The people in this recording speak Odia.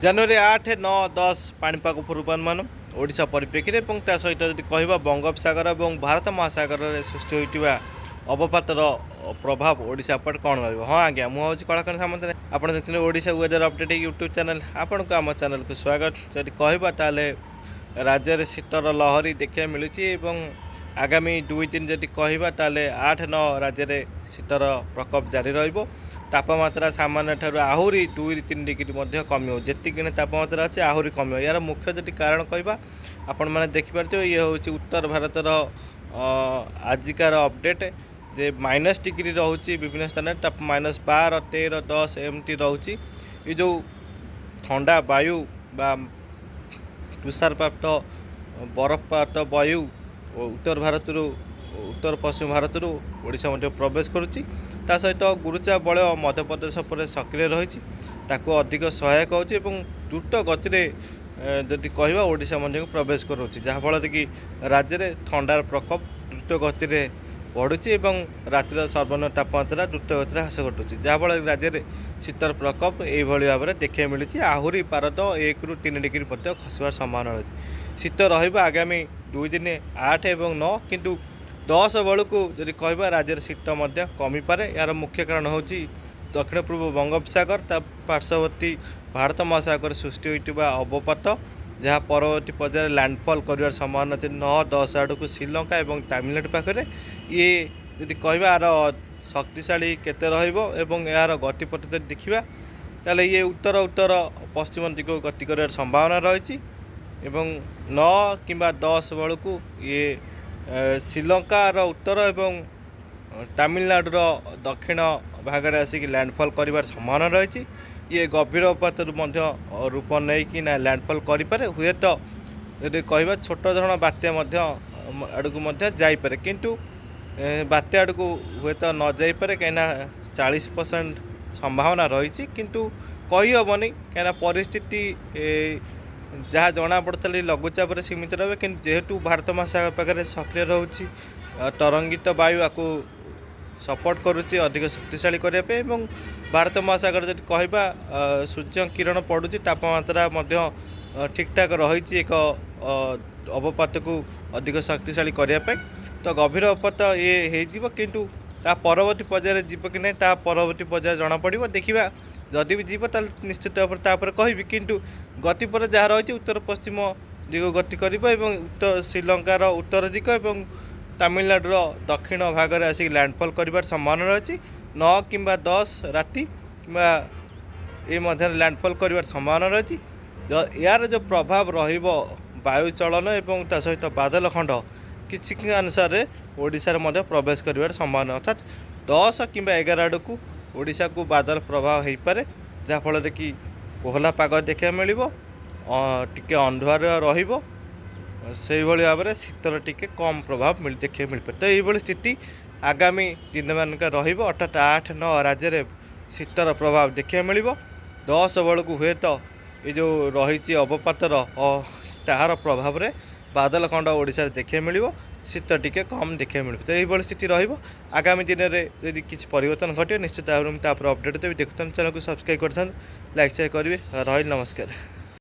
ଜାନୁଆରୀ 8, 9, 10 ପାଣିପାଗ ପୂର୍ବାନୁମାନ ଓଡ଼ିଶା ପରିପ୍ରେକ୍ଷୀରେ ଏବଂ ତା ସହିତ ଯଦି କହିବା ବଙ୍ଗୋପସାଗର ଏବଂ ଭାରତ ମହାସାଗରରେ ସୃଷ୍ଟି ହୋଇଥିବା ଅବପାତର ପ୍ରଭାବ ଓଡ଼ିଶା ଉପରେ କ'ଣ ରହିବ। ହଁ ଆଜ୍ଞା, ମୁଁ ହେଉଛି କଳାକାନ୍ତ ସାମନ୍ତ। ଆପଣ ଦେଖୁଛନ୍ତି Odisha weather update YouTube channel. ଆପଣଙ୍କୁ ଆମ ଚ୍ୟାନେଲକୁ ସ୍ୱାଗତ। ଯଦି କହିବା ତାହେଲେ ରାଜ୍ୟରେ ଶୀତର ଲହରୀ ଦେଖିବାକୁ ମିଳୁଛି ଏବଂ ଆଗାମୀ 2-3 ଯଦି କହିବା ତାହେଲେ 8-9 ରାଜ୍ୟରେ ଶୀତର ପ୍ରକୋପ ଜାରି ରହିବ। ତାପମାତ୍ରା ସାମାନ୍ୟ ଠାରୁ ଆହୁରି 2-3 ଡିଗ୍ରୀ ମଧ୍ୟ କମିବ। ଯେତିକି ତାପମାତ୍ରା ଅଛି ଆହୁରି କମିବ। ଏହାର ମୁଖ୍ୟ ଯଦି କାରଣ କହିବା, ଆପଣମାନେ ଦେଖିପାରୁଥିବେ, ଇଏ ହେଉଛି ଉତ୍ତର ଭାରତର ଆଜିକାର ଅପଡେଟ୍ ଯେ ମାଇନସ୍ ଡିଗ୍ରୀ ରହୁଛି ବିଭିନ୍ନ ସ୍ଥାନରେ। -12, 13, 10 ଏମିତି ରହୁଛି। ଏ ଯେଉଁ ଥଣ୍ଡା ବାୟୁ ବା ତୁଷାରପାତ ବରଫପାତ ବାୟୁ ଉତ୍ତର ଭାରତରୁ ଉତ୍ତର ପଶ୍ଚିମ ଭାରତରୁ ଓଡ଼ିଶା ମଧ୍ୟ ପ୍ରବେଶ କରୁଛି। ତା ସହିତ ଗୁରୁଚାପ ବଳୟ ମଧ୍ୟପ୍ରଦେଶ ଉପରେ ସକ୍ରିୟ ରହିଛି, ତାକୁ ଅଧିକ ସହାୟକ ହେଉଛି ଏବଂ ଦ୍ରୁତ ଗତିରେ ଯଦି କହିବା ଓଡ଼ିଶା ମଧ୍ୟକୁ ପ୍ରବେଶ କରୁଛି, ଯାହାଫଳରେ କି ରାଜ୍ୟରେ ଥଣ୍ଡାର ପ୍ରକୋପ ଦ୍ରୁତ ଗତିରେ ବଢ଼ୁଛି ଏବଂ ରାତିର ସର୍ବନିମ୍ନ ତାପମାତ୍ରା ଦ୍ରୁତ ଗତିରେ ହ୍ରାସ ଘଟୁଛି, ଯାହାଫଳରେ ରାଜ୍ୟରେ ଶୀତର ପ୍ରକୋପ ଏଇଭଳି ଭାବରେ ଦେଖିବାକୁ ମିଳୁଛି। ଆହୁରି ପାରଦ 1-3 ଡିଗ୍ରୀ ମଧ୍ୟ ଖସିବାର ସମ୍ଭାବନା ରହିଛି। ଶୀତ ରହିବ ଆଗାମୀ 2 ଦିନ 8 ଏବଂ 9, କିନ୍ତୁ 10 ବେଳକୁ ଯଦି କହିବା ରାଜ୍ୟରେ ଶୀତ ମଧ୍ୟ କମିପାରେ। ଏହାର ମୁଖ୍ୟ କାରଣ ହେଉଛି ଦକ୍ଷିଣ ପୂର୍ବ ବଙ୍ଗୋପସାଗର, ତା ପାର୍ଶ୍ୱବର୍ତ୍ତୀ ଭାରତ ମହାସାଗରରେ ସୃଷ୍ଟି ହୋଇଥିବା ଅବପାତ, ଯାହା ପରବର୍ତ୍ତୀ ପର୍ଯ୍ୟାୟରେ ଲ୍ୟାଣ୍ଡଫଲ୍ କରିବାର ସମ୍ଭାବନା ଅଛି 9-10 ଆଡ଼କୁ ଶ୍ରୀଲଙ୍କା ଏବଂ ତାମିଲନାଡୁ ପାଖରେ। ଇଏ ଯଦି କହିବା ଏହାର ଶକ୍ତିଶାଳୀ କେତେ ରହିବ ଏବଂ ଏହାର ଗତିପଥ ଯଦି ଦେଖିବା ତାହେଲେ ଇଏ ଉତ୍ତର ପଶ୍ଚିମ ଦିଗକୁ ଗତି କରିବାର ସମ୍ଭାବନା ରହିଛି ଏବଂ 9 କିମ୍ବା 10 ବେଳକୁ ଇଏ ଶ୍ରୀଲଙ୍କାର ଉତ୍ତର ଏବଂ ତାମିଲନାଡୁର ଦକ୍ଷିଣ ଭାଗରେ ଆସିକି ଲ୍ୟାଣ୍ଡଫଲ୍ କରିବାର ସମ୍ଭାବନା ରହିଛି। ଇଏ ଗଭୀର ଅବପାତରୁ ମଧ୍ୟ ରୂପ ନେଇକି ଲ୍ୟାଣ୍ଡଫଲ୍ କରିପାରେ। ହୁଏତ ଯଦି କହିବା ଛୋଟ ଧରଣ ବାତ୍ୟା ମଧ୍ୟ ଆଡ଼କୁ ମଧ୍ୟ ଯାଇପାରେ, କିନ୍ତୁ ବାତ୍ୟା ଆଡ଼କୁ ହୁଏତ ନ ଯାଇପାରେ, କାହିଁକିନା 40% ସମ୍ଭାବନା ରହିଛି, କିନ୍ତୁ କହିହେବନି, କାହିଁକିନା ପରିସ୍ଥିତି ଯାହା ଜଣାପଡ଼ୁଥିଲା ଲଘୁଚାପରେ ସୀମିତ ରହିବ। କିନ୍ତୁ ଯେହେତୁ ଭାରତ ମହାସାଗର ପାଖରେ ସକ୍ରିୟ ରହୁଛି, ତରଙ୍ଗିତ ବାୟୁ ଆକୁ ସପୋର୍ଟ କରୁଛି ଅଧିକ ଶକ୍ତିଶାଳୀ କରିବା ପାଇଁ ଏବଂ ଭାରତ ମହାସାଗର ଯଦି କହିବା ସୂର୍ଯ୍ୟ କିରଣ ପଡ଼ୁଛି, ତାପମାତ୍ରା ମଧ୍ୟ ଠିକ୍ଠାକ୍ ରହିଛି ଏକ ଅବପାତକୁ ଅଧିକ ଶକ୍ତିଶାଳୀ କରିବା ପାଇଁ। ତ ଗଭୀର ଅବପାତ ଇଏ ହେଇଯିବ, କିନ୍ତୁ ତା ପରବର୍ତ୍ତୀ ପର୍ଯ୍ୟାୟରେ ଯିବ କି ନାହିଁ ତା ପରବର୍ତ୍ତୀ ପର୍ଯ୍ୟାୟରେ ଜଣାପଡ଼ିବ। ଦେଖିବା, ଯଦି ବି ଯିବ ତାହେଲେ ନିଶ୍ଚିତ ଭାବରେ ତାପରେ କହିବି, କିନ୍ତୁ ଗତିପଥ ଯାହା ରହିଛି ଉତ୍ତର ପଶ୍ଚିମ ଦିଗକୁ ଗତି କରିବ ଏବଂ ଶ୍ରୀଲଙ୍କାର ଉତ୍ତର ଦିଗ ଏବଂ ତାମିଲନାଡୁର ଦକ୍ଷିଣ ଭାଗରେ ଆସିକି ଲ୍ୟାଣ୍ଡଫଲ୍ କରିବାର ସମ୍ଭାବନା ରହିଛି। 9 କିମ୍ବା 10 ରାତି କିମ୍ବା ଏ ମଧ୍ୟରେ ଲ୍ୟାଣ୍ଡଫଲ୍ କରିବାର ସମ୍ଭାବନା ରହିଛି। ଏହାର ଯେଉଁ ପ୍ରଭାବ ରହିବ ବାୟୁ ଚଳନ ଏବଂ ତା ସହିତ ବାଦଲ ଖଣ୍ଡ କିଛି ଅନୁସାରେ ଓଡ଼ିଶାରେ ମଧ୍ୟ ପ୍ରବେଶ କରିବାର ସମ୍ଭାବନା, ଅର୍ଥାତ୍ 10 କିମ୍ବା 11 ଆଡ଼କୁ ଓଡ଼ିଶାକୁ ବାଦଲ ପ୍ରଭାବ ହୋଇପାରେ, ଯାହାଫଳରେ କି କୋହଲା ପାଗ ଦେଖିବାକୁ ମିଳିବ, ଟିକେ ଅନ୍ଧାର ରହିବ। ସେଇଭଳି ଭାବରେ ଶୀତର ଟିକେ କମ୍ ପ୍ରଭାବ ଦେଖିବାକୁ ମିଳିପାରେ। ତ ଏଇଭଳି ସ୍ଥିତି ଆଗାମୀ ଦିନମାନଙ୍କରେ ରହିବ, ଅର୍ଥାତ୍ 8-9 ରାଜ୍ୟରେ ଶୀତର ପ୍ରଭାବ ଦେଖିବାକୁ ମିଳିବ। 10 ବେଳକୁ ହୁଏତ ଏ ଯେଉଁ ରହିଛି ଅବପାତର ତାହାର ପ୍ରଭାବରେ ବାଦଲ ଖଣ୍ଡ ଓଡ଼ିଶାରେ ଦେଖିବାକୁ ମିଳିବ, ଶୀତ ଟିକେ କମ୍ ଦେଖିବାକୁ ମିଳିବ। ତ ଏଇଭଳି ସ୍ଥିତି ରହିବ। ଆଗାମୀ ଦିନରେ ଯଦି କିଛି ପରିବର୍ତ୍ତନ ଘଟିବ ନିଶ୍ଚିତ ଭାବରେ ମୁଁ ତାପରେ ଅପଡ଼େଟ୍ ଦେବି। ଦେଖୁଥାନ୍ତୁ, ଚ୍ୟାନେଲକୁ ସବସ୍କ୍ରାଇବ୍ କରିଥାନ୍ତୁ, ଲାଇକ୍ ସେୟାର କରିବେ। ରହିଲି, ନମସ୍କାର।